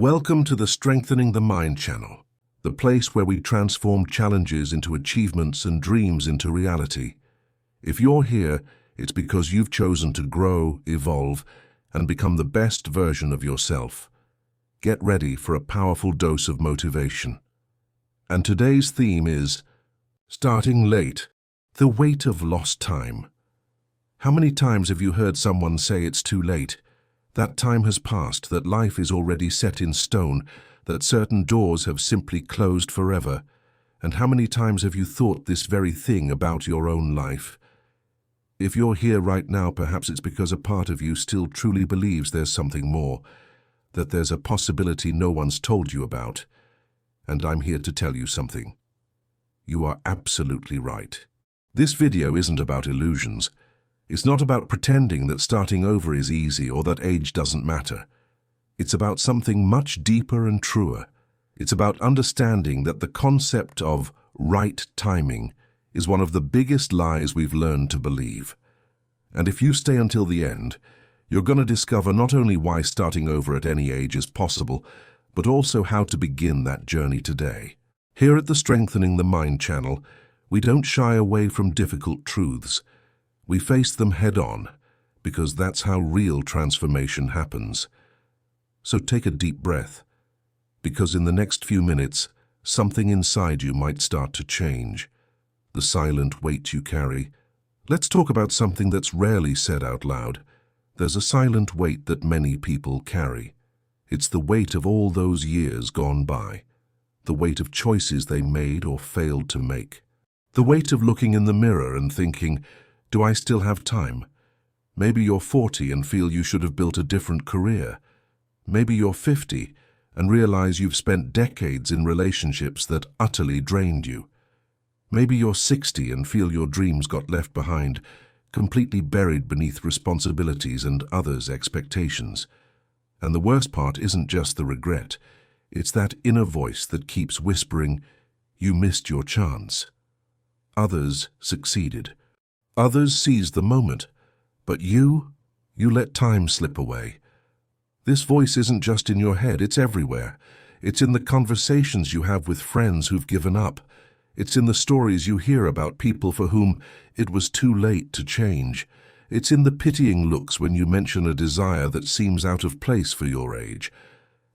Welcome to the Strengthening the Mind channel, the place where we transform challenges into achievements and dreams into reality. If you're here, it's because you've chosen to grow, evolve, and become the best version of yourself. Get ready for a powerful dose of motivation. And today's theme is starting late, the weight of lost time. How many times have you heard someone say it's too late? That time has passed, that life is already set in stone, that certain doors have simply closed forever. And how many times have you thought this very thing about your own life? If you're here right now, perhaps it's because a part of you still truly believes there's something more, that there's a possibility no one's told you about. And I'm here to tell you something. You are absolutely right. This video isn't about illusions. It's not about pretending that starting over is easy or that age doesn't matter. It's about something much deeper and truer. It's about understanding that the concept of right timing is one of the biggest lies we've learned to believe. And if you stay until the end, you're going to discover not only why starting over at any age is possible, but also how to begin that journey today. Here at the Strengthening the Mind channel, we don't shy away from difficult truths. We face them head-on, because that's how real transformation happens. So take a deep breath, because in the next few minutes, something inside you might start to change. The silent weight you carry. Let's talk about something that's rarely said out loud. There's a silent weight that many people carry. It's the weight of all those years gone by. The weight of choices they made or failed to make. The weight of looking in the mirror and thinking, do I still have time? Maybe you're 40 and feel you should have built a different career. Maybe you're 50 and realize you've spent decades in relationships that utterly drained you. Maybe you're 60 and feel your dreams got left behind, completely buried beneath responsibilities and others' expectations. And the worst part isn't just the regret. It's that inner voice that keeps whispering, you missed your chance. Others succeeded. Others seized the moment, but you let time slip away. This voice isn't just in your head, it's everywhere. It's in the conversations you have with friends who've given up. It's in the stories you hear about people for whom it was too late to change. It's in the pitying looks when you mention a desire that seems out of place for your age.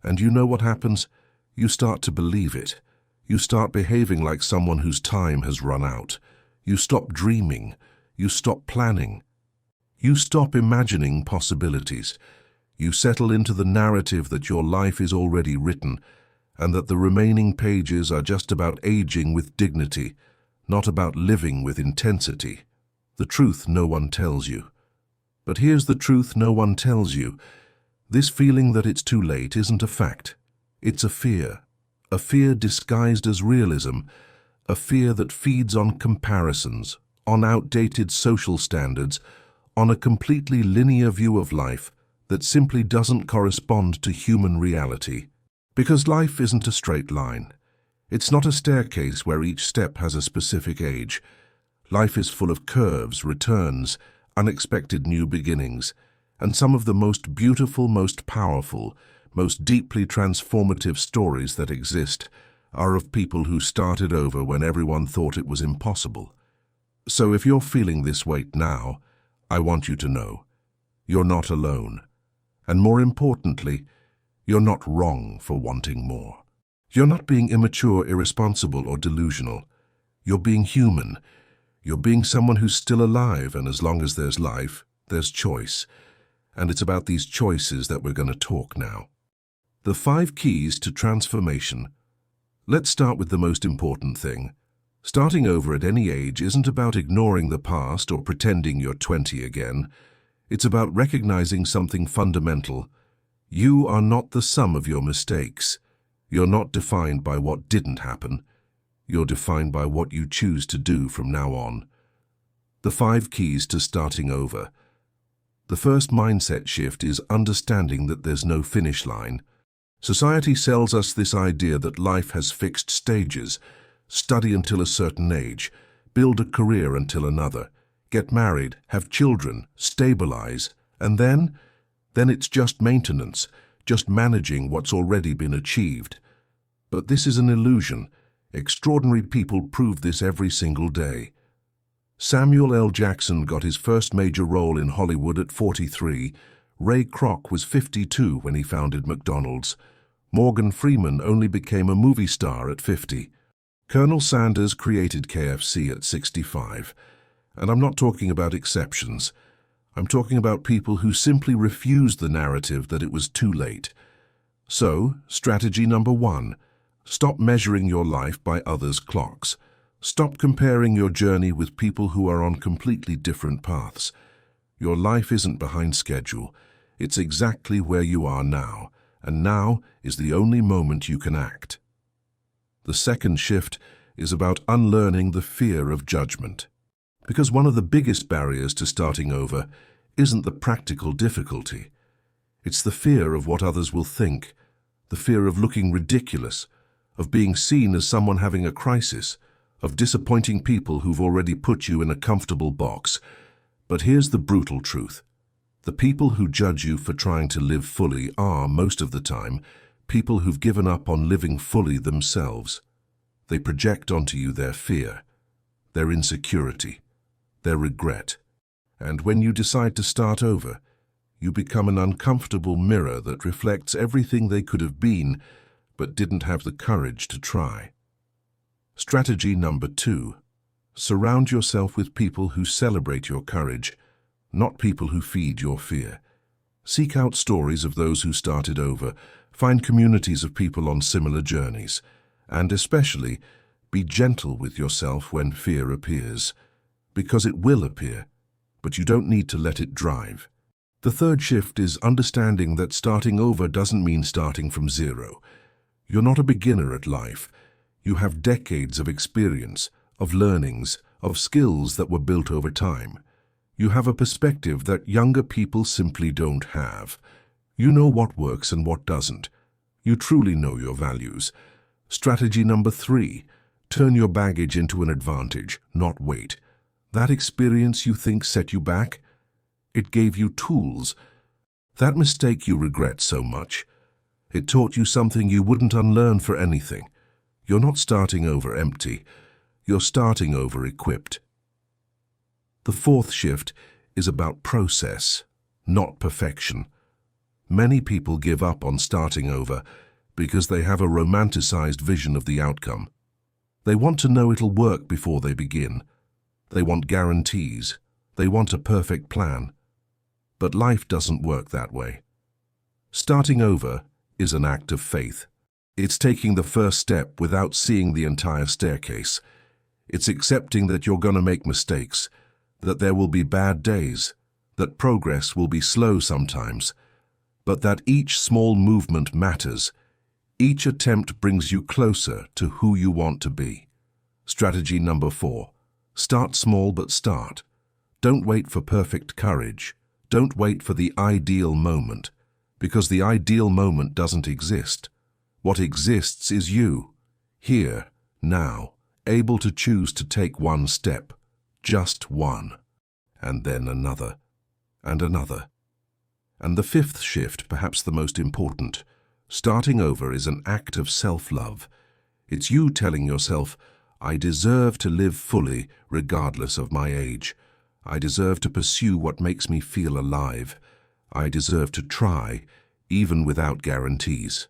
And you know what happens? You start to believe it. You start behaving like someone whose time has run out. You stop dreaming. You stop planning. You stop imagining possibilities. You settle into the narrative that your life is already written and that the remaining pages are just about aging with dignity, not about living with intensity. The truth no one tells you. But here's the truth no one tells you. This feeling that it's too late isn't a fact. It's a fear disguised as realism, a fear that feeds on comparisons, on outdated social standards, on a completely linear view of life that simply doesn't correspond to human reality. Because life isn't a straight line. It's not a staircase where each step has a specific age. Life is full of curves, returns, unexpected new beginnings, and some of the most beautiful, most powerful, most deeply transformative stories that exist are of people who started over when everyone thought it was impossible. So if you're feeling this weight now, I want you to know, you're not alone. And more importantly, you're not wrong for wanting more. You're not being immature, irresponsible, or delusional. You're being human. You're being someone who's still alive, and as long as there's life, there's choice. And it's about these choices that we're going to talk now. The 5 keys to transformation. Let's start with the most important thing. Starting over at any age isn't about ignoring the past or pretending you're 20 again. It's about recognizing something fundamental. You are not the sum of your mistakes. You're not defined by what didn't happen. You're defined by what you choose to do from now on. The 5 keys to starting over. The first mindset shift is understanding that there's no finish line. Society sells us this idea that life has fixed stages. Study until a certain age, build a career until another, get married, have children, stabilize, and then it's just maintenance, just managing what's already been achieved. But this is an illusion. Extraordinary people prove this every single day. Samuel L. Jackson got his first major role in Hollywood at 43. Ray Kroc was 52 when he founded McDonald's. Morgan Freeman only became a movie star at 50. Colonel Sanders created KFC at 65. And I'm not talking about exceptions. I'm talking about people who simply refused the narrative that it was too late. So, strategy number 1. Stop measuring your life by others' clocks. Stop comparing your journey with people who are on completely different paths. Your life isn't behind schedule. It's exactly where you are now, and now is the only moment you can act. The second shift is about unlearning the fear of judgment. Because one of the biggest barriers to starting over isn't the practical difficulty. It's the fear of what others will think, the fear of looking ridiculous, of being seen as someone having a crisis, of disappointing people who've already put you in a comfortable box. But here's the brutal truth. The people who judge you for trying to live fully are, most of the time, people who've given up on living fully themselves. They project onto you their fear, their insecurity, their regret. And when you decide to start over, you become an uncomfortable mirror that reflects everything they could have been, but didn't have the courage to try. Strategy number 2. Surround yourself with people who celebrate your courage, not people who feed your fear. Seek out stories of those who started over, find communities of people on similar journeys, and especially, be gentle with yourself when fear appears, because it will appear, but you don't need to let it drive. The third shift is understanding that starting over doesn't mean starting from zero. You're not a beginner at life. You have decades of experience, of learnings, of skills that were built over time. You have a perspective that younger people simply don't have. You know what works and what doesn't. You truly know your values. Strategy number 3. Turn your baggage into an advantage, not weight. That experience you think set you back? It gave you tools. That mistake you regret so much? It taught you something you wouldn't unlearn for anything. You're not starting over empty. You're starting over equipped. The fourth shift is about process, not perfection. Many people give up on starting over because they have a romanticized vision of the outcome. They want to know it'll work before they begin. They want guarantees. They want a perfect plan. But life doesn't work that way. Starting over is an act of faith. It's taking the first step without seeing the entire staircase. It's accepting that you're going to make mistakes, that there will be bad days, that progress will be slow sometimes, but that each small movement matters. Each attempt brings you closer to who you want to be. Strategy number 4. Start small but start. Don't wait for perfect courage. Don't wait for the ideal moment, because the ideal moment doesn't exist. What exists is you, here, now, able to choose to take one step, just one, and then another, and another. And the fifth shift, perhaps the most important, starting over is an act of self-love. It's you telling yourself, I deserve to live fully regardless of my age. I deserve to pursue what makes me feel alive. I deserve to try, even without guarantees.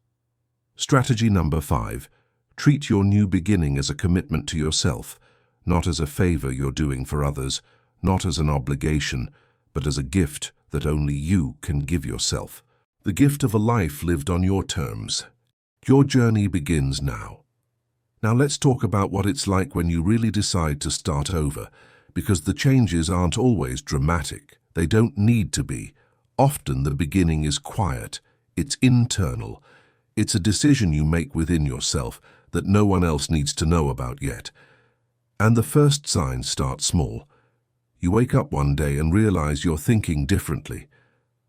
Strategy number 5. Treat your new beginning as a commitment to yourself, not as a favor you're doing for others, not as an obligation, but as a gift that only you can give yourself. The gift of a life lived on your terms. Your journey begins now. Now let's talk about what it's like when you really decide to start over, because the changes aren't always dramatic. They don't need to be. Often the beginning is quiet. It's internal. It's a decision you make within yourself that no one else needs to know about yet. And the first signs start small. You wake up one day and realize you're thinking differently.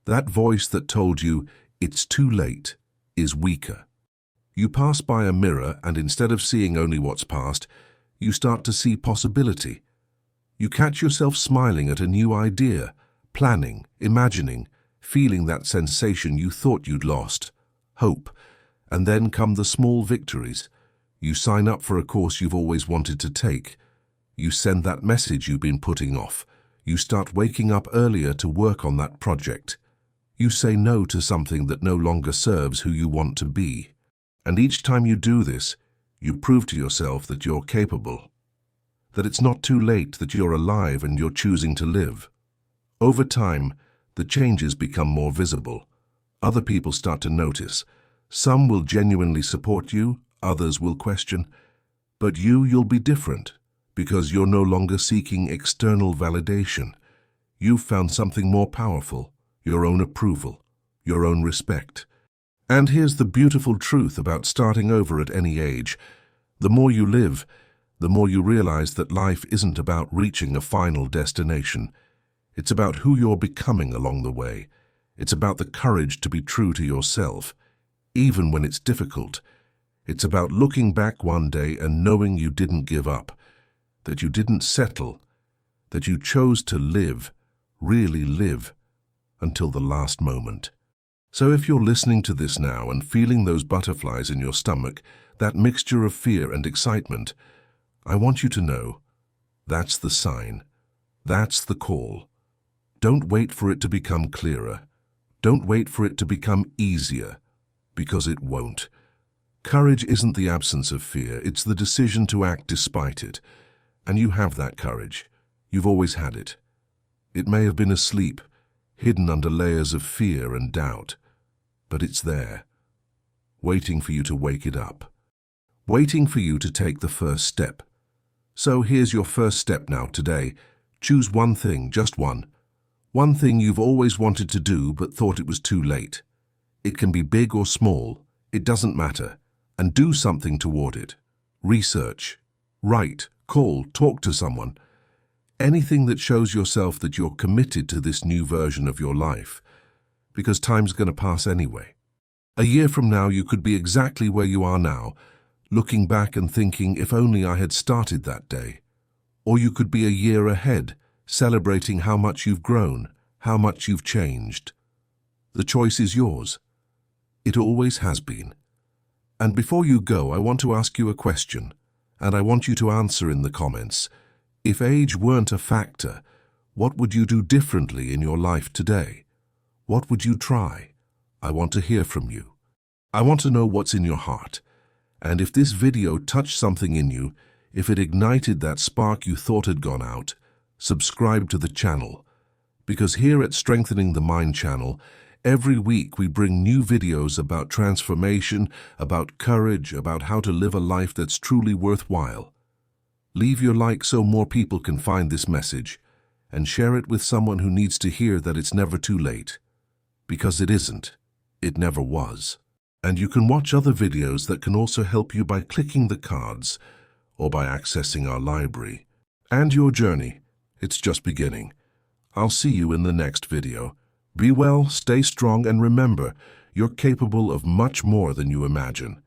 That voice that told you it's too late is weaker. You pass by a mirror and instead of seeing only what's past, you start to see possibility. You catch yourself smiling at a new idea, planning, imagining, feeling that sensation you thought you'd lost. hope, and then come the small victories. You sign up for a course you've always wanted to take. You send that message you've been putting off. You start waking up earlier to work on that project. You say no to something that no longer serves who you want to be. And each time you do this, you prove to yourself that you're capable, that it's not too late, that you're alive and you're choosing to live. Over time, the changes become more visible. Other people start to notice. Some will genuinely support you, others will question. But you'll be different, because you're no longer seeking external validation. You've found something more powerful, your own approval, your own respect. And here's the beautiful truth about starting over at any age. The more you live, the more you realize that life isn't about reaching a final destination. It's about who you're becoming along the way. It's about the courage to be true to yourself, even when it's difficult. It's about looking back one day and knowing you didn't give up, that you didn't settle, that you chose to live, really live, until the last moment. So if you're listening to this now and feeling those butterflies in your stomach, that mixture of fear and excitement, I want you to know, that's the sign. That's the call. Don't wait for it to become clearer. Don't wait for it to become easier, because it won't. Courage isn't the absence of fear, it's the decision to act despite it. And you have that courage. You've always had it. It may have been asleep, hidden under layers of fear and doubt, but it's there, waiting for you to wake it up, waiting for you to take the first step. So here's your first step now today. Choose one thing, just one. One thing you've always wanted to do but thought it was too late. It can be big or small, it doesn't matter. And do something toward it. Research, write, call, talk to someone. Anything that shows yourself that you're committed to this new version of your life. Because time's going to pass anyway. A year from now, you could be exactly where you are now, looking back and thinking, if only I had started that day. Or you could be a year ahead, celebrating how much you've grown, how much you've changed. The choice is yours. It always has been. And before you go, I want to ask you a question, and I want you to answer in the comments. If age weren't a factor, what would you do differently in your life today? What would you try? I want to hear from you. I want to know what's in your heart. And if this video touched something in you, if it ignited that spark you thought had gone out, subscribe to the channel. Because here at Strengthening the Mind channel, every week we bring new videos about transformation, about courage, about how to live a life that's truly worthwhile. Leave your like so more people can find this message, and share it with someone who needs to hear that it's never too late. Because it isn't. It never was. And you can watch other videos that can also help you by clicking the cards or by accessing our library. And your journey, it's just beginning. I'll see you in the next video. Be well, stay strong, and remember, you're capable of much more than you imagine.